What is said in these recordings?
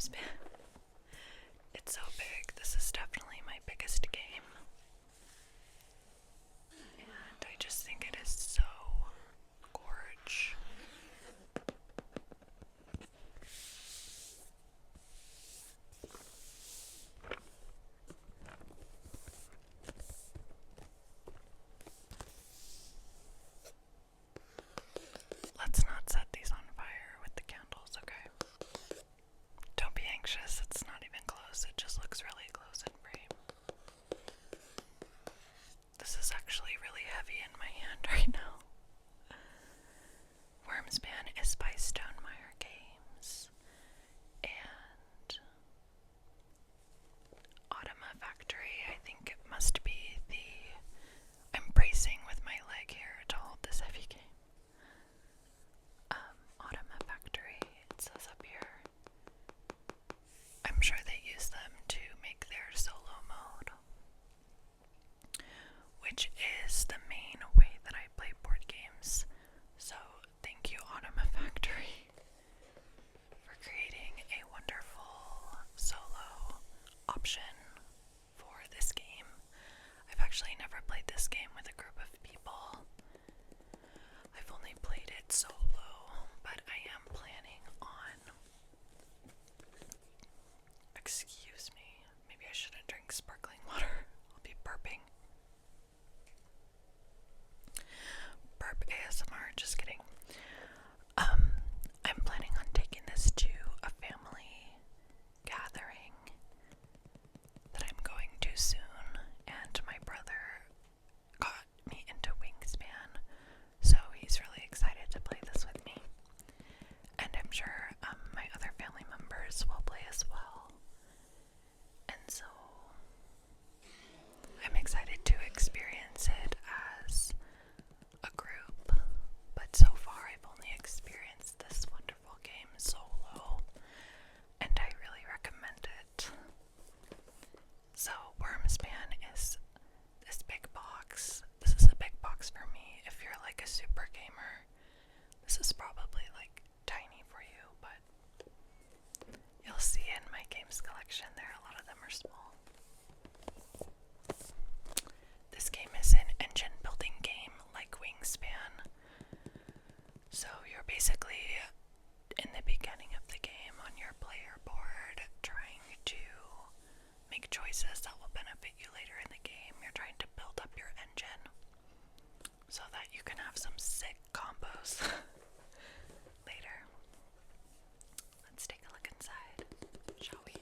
Wyrmspan. It's so big. This is definitely my biggest game. And I just think it is so gorge. Let's not set these on fire with the candles, okay? Don't be anxious, it's not even close, it just looks really close in frame. This is actually really heavy in my hand right now. Wyrmspan is by Stonemaier Games, and Automa Factory, I think it must be the... I'm bracing with my leg here to hold this heavy game. Automa Factory, it says up here. I'm sure they use them to make their solo mode, which is the main way that I play board games. So thank you, Automa Factory, for creating a wonderful solo option for this game. I've actually never played this game with a group of people. I've only played it solo, but I am planning on... Excuse me, maybe I shouldn't drink sparkling water. I'll be burping. Burp ASMR, just kidding. I'm planning on taking this to a family gathering that I'm going to soon, and my brother got me into Wingspan, so he's really excited to play this with me. And I'm sure my other family members will play as well. And so I'm excited to experience it as a group, but so far I've only experienced this wonderful game solo, and I really recommend it. So Wyrmspan is this big box. This is a big box for me. If you're like a super gamer, this is probably like tiny for you, but you'll see in my games collection there a lot of them are small. This game is an engine building game like Wingspan. So you're basically in the beginning of the game on your player board trying to make choices that will benefit you later in the game. You're trying to build up your engine so that you can have some sick combos later. Let's take a look inside, shall we?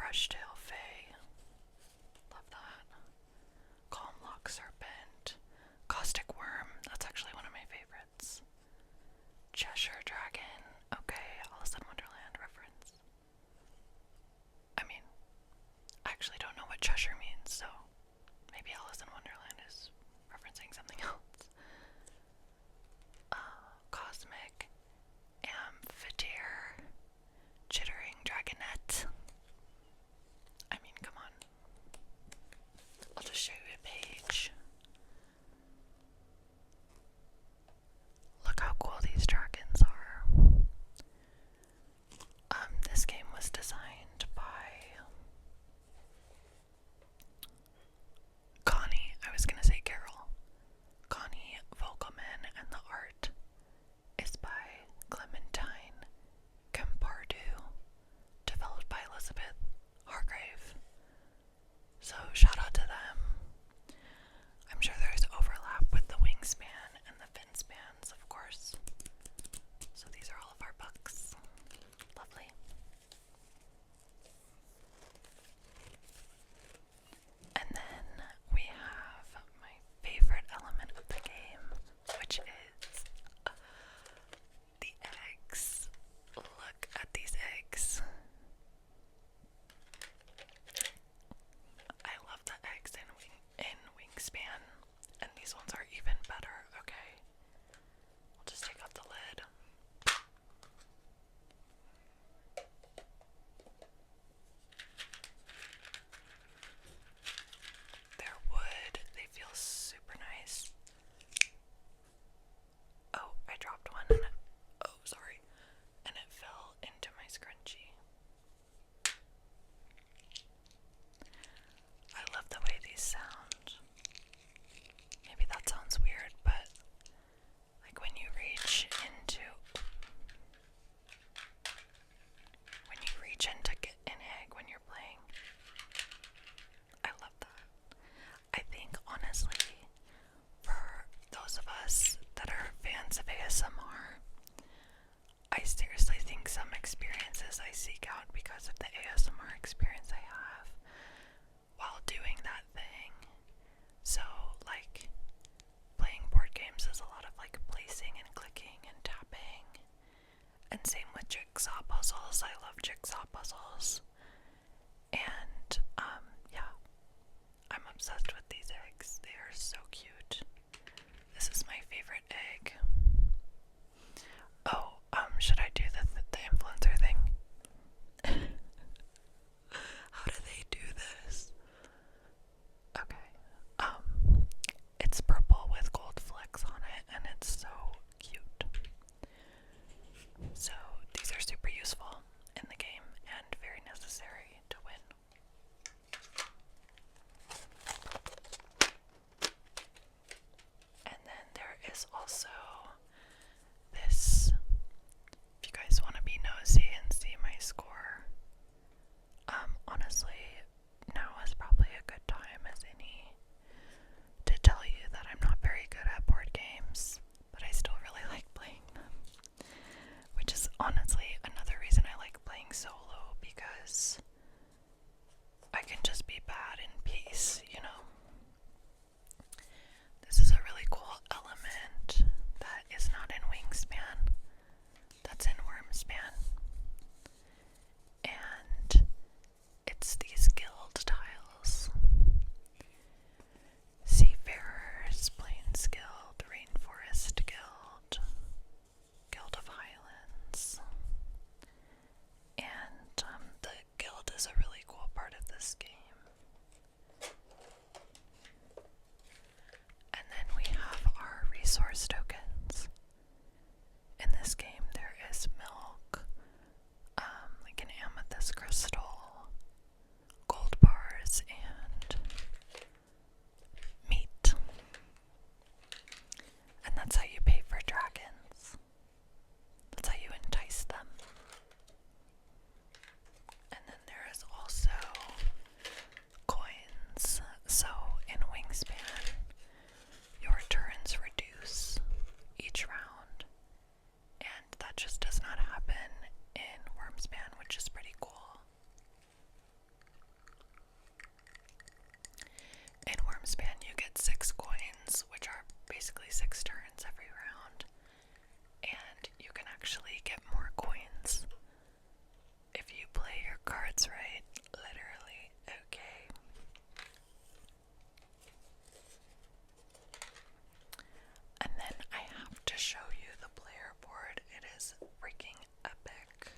Fresh Tail Fae. Love that. Calm Lock Serpent. Caustic Worm. That's actually one of my favorites. Cheshire Dragon. Okay, Alice in Wonderland reference. I mean, I actually don't know what Cheshire means, so maybe Alice in Wonderland is referencing something else. Cosmic Amphitheater. Chittering Dragonette. I mean, come on. I'll just show you a page. Look how cool these dragons are. This game was designed by Connie. I was gonna say Carol. Connie Vogelman, and the art is by Clementine Campardu, developed by Elizabeth Hargrave. So shout out to them. I'm sure there's overlap with the Wingspan and the Finspans, of course. So these are all of our books. Lovely. And then we have my favorite element of the game, which is the eggs. Look at these eggs. I love the eggs in Wingspan, and these ones are even better. Okay, we'll just take out the lid. They're wood. They feel super nice. Oh, I dropped one and oh, sorry. And it fell into my scrunchie. I love the way these sound. Maybe that sounds weird, but like when you reach into get an egg when you're playing. I love that. I think honestly, for those of us that are fans of ASMR, I seriously think some experiences I seek out because of the ASMR experience I have while doing that thing. So, like, playing board games is a lot of like placing and clicking and tapping. And same with jigsaw puzzles. I love jigsaw puzzles. And, yeah. I'm obsessed with these eggs. They are so cute. This is my favorite egg. Oh, should I do the influencer thing? How do they do this? Okay. It's purple with gold flecks on it, and it's so cute. So, these are super useful in the game and very necessary to win. And then there is also cards, right? Literally. Okay. And then I have to show you the player board. It is freaking epic.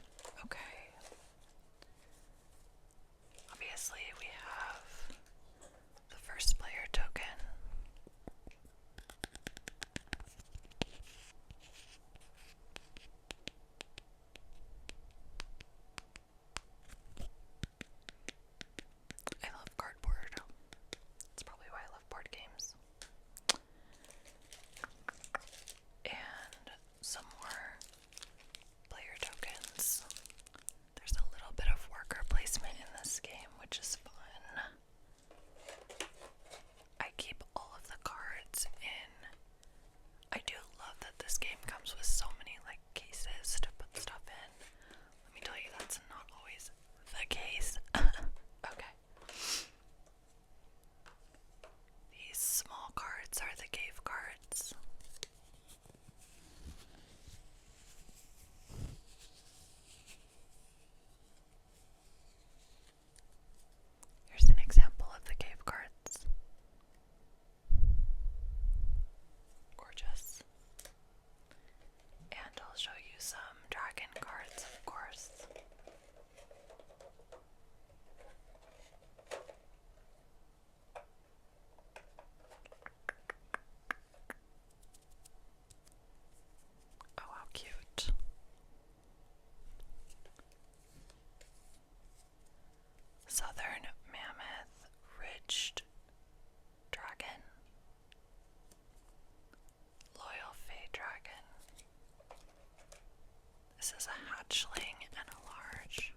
Okay. Obviously, we have the first player token. I love cardboard. That's probably why I love board games. And some more player tokens. There's a little bit of worker placement in this game, which is fun. I keep all of the cards in. I do love that this game comes with so many like cases to put stuff in. Let me tell you, that's not always the case. Okay. These small cards are the cave cards. Here's an example of the cave cards. Gorgeous. And I'll show you some dragon cards, of course. Oh, how cute. Southern Mammoth Ridged Dragon. Loyal Fey Dragon. This is a hatchling and a large.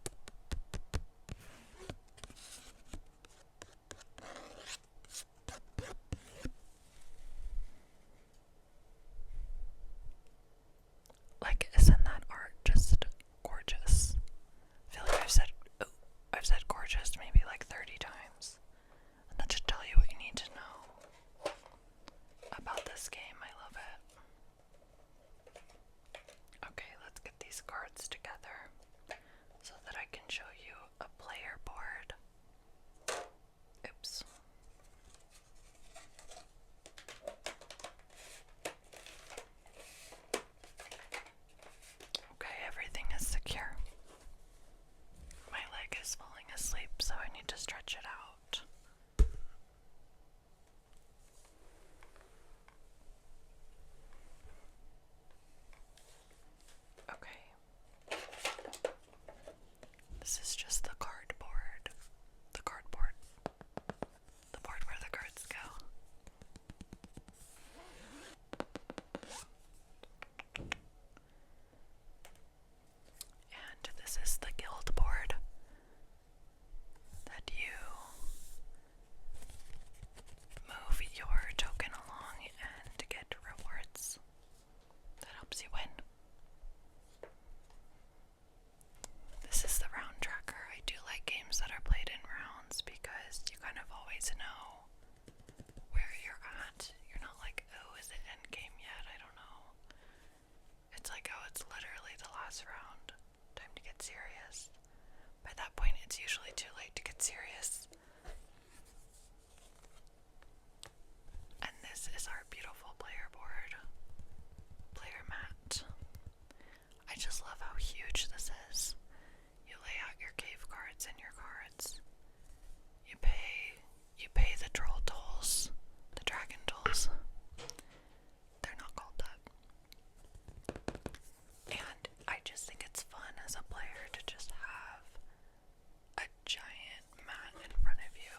Like, isn't that art just gorgeous? I feel like I've said gorgeous maybe like 30 times. And that should tell you what you need to know about this game. I love it. Okay, let's get these cards together so that I can show you a player board. Oops. Okay, everything is secure. My leg is falling asleep, so I need to stretch it out. Okay. This is just the cardboard. The cardboard. The board where the cards go. And this is the guild board that you move your token along and get rewards. That helps you win. This is the round tracker. I do like games that are played in rounds because you kind of always know where you're at. You're not like, oh, is it end game yet? I don't know. It's like, oh, it's literally the last round. Time to get serious. By that point, it's usually too late to get serious. And this is our beautiful player board. Player mat. I just love how huge this is. You lay out your cave cards and your cards. You pay the troll tolls, the dragon tolls. They're not called that. And I just think it's fun as a player to just have a giant mat in front of you.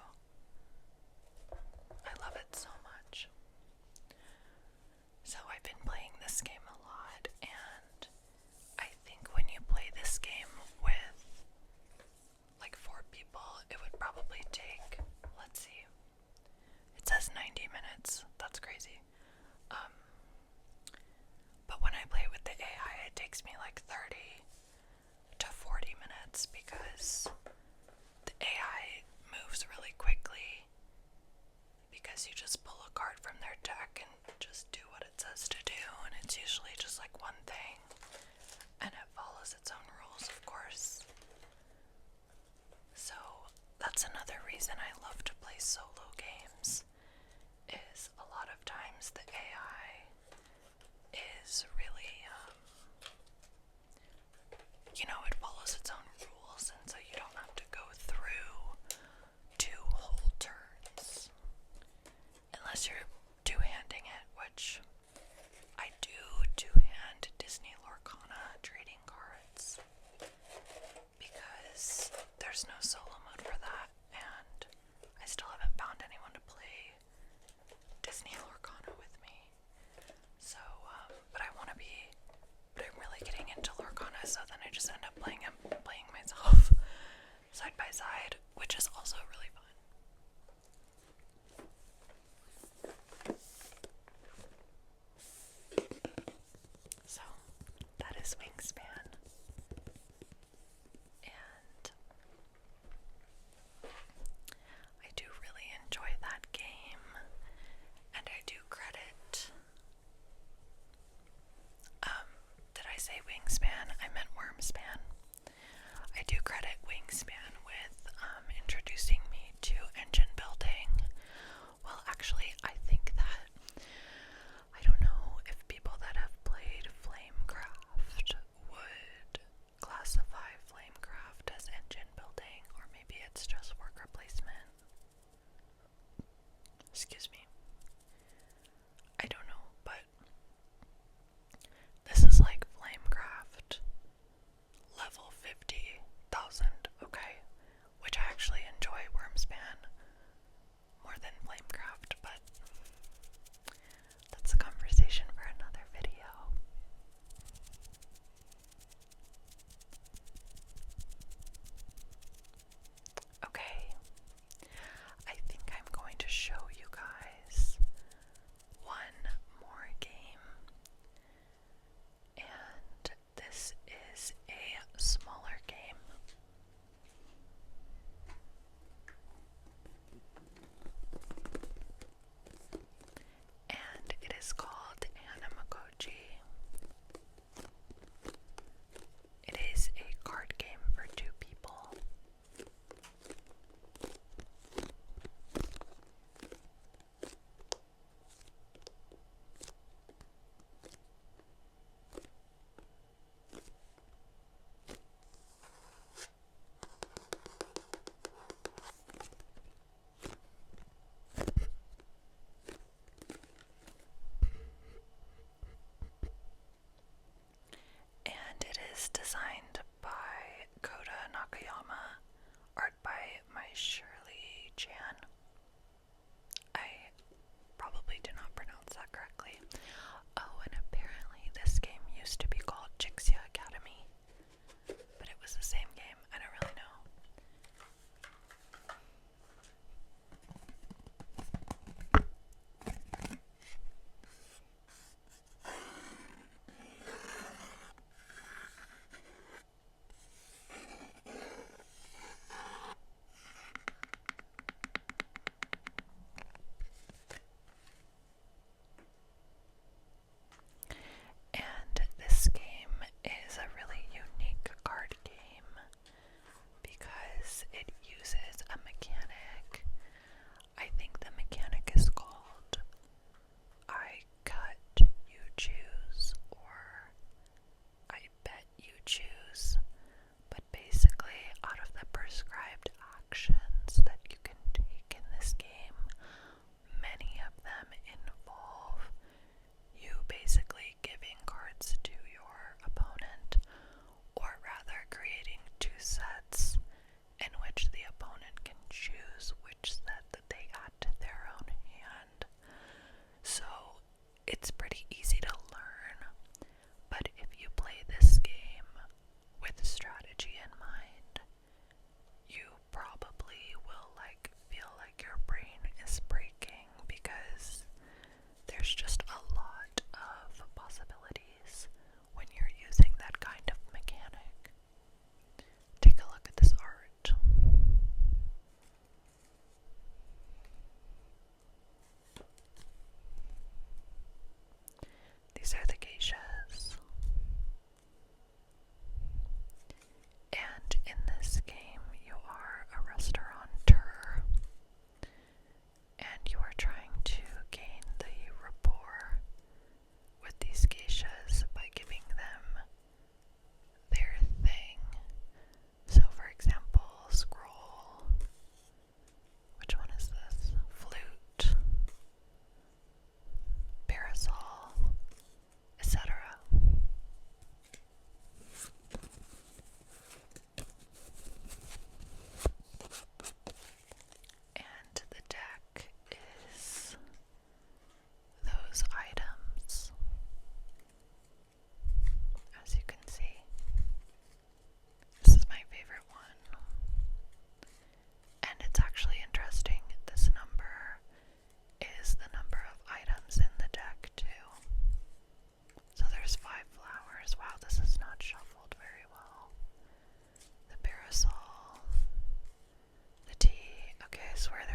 I love it so much. So I've been playing this game a lot, and I think when you play this game with like 4 people, it would probably take, let's see, it says 90 minutes. That's crazy. But when I play with the AI, it takes me like 30 to 40 minutes because the AI moves really quickly because you just pull a card from their deck and just do what it says to do, and it's usually just like one thing, and it follows its own rules, of course. reason I love to play solo games is a lot of times the AI is really, it follows its own rules, and so you don't have to go through 2 whole turns. Unless you're two-handing it, which I do two-hand Disney Lorcana trading cards because there's no solo mode for that, and I still haven't found anyone to play Disney Lorcana with me. So, but I'm really getting into Lorcana, so then I just end up playing myself side by side, which is also really fun. So, that is Wyrmspan. And I do really enjoy that game, and I do credit, did I say Wyrmspan? I meant Wyrmspan. I do credit Wyrmspan with introducing me to engine building. Well, actually, I think that, I don't know if people that have played Flamecraft would classify Flamecraft as engine building, or maybe it's just worker placement. Excuse me. I don't know, but this is like Flamecraft level 50,000, okay? Which I actually enjoy Wyrmspan more than Flamecraft, but that's a conversation for another video. Okay, I think I'm going to show you guys one more game, and this is a smaller game. And it is called Hanamikoji. It is a card game for 2 people. And it is designed by Koda Nakayama, art by my Shirley Chan. I probably did not pronounce that correctly. Oh, and apparently this game used to be called Jixia Academy, but it was the same game. I don't really know. games where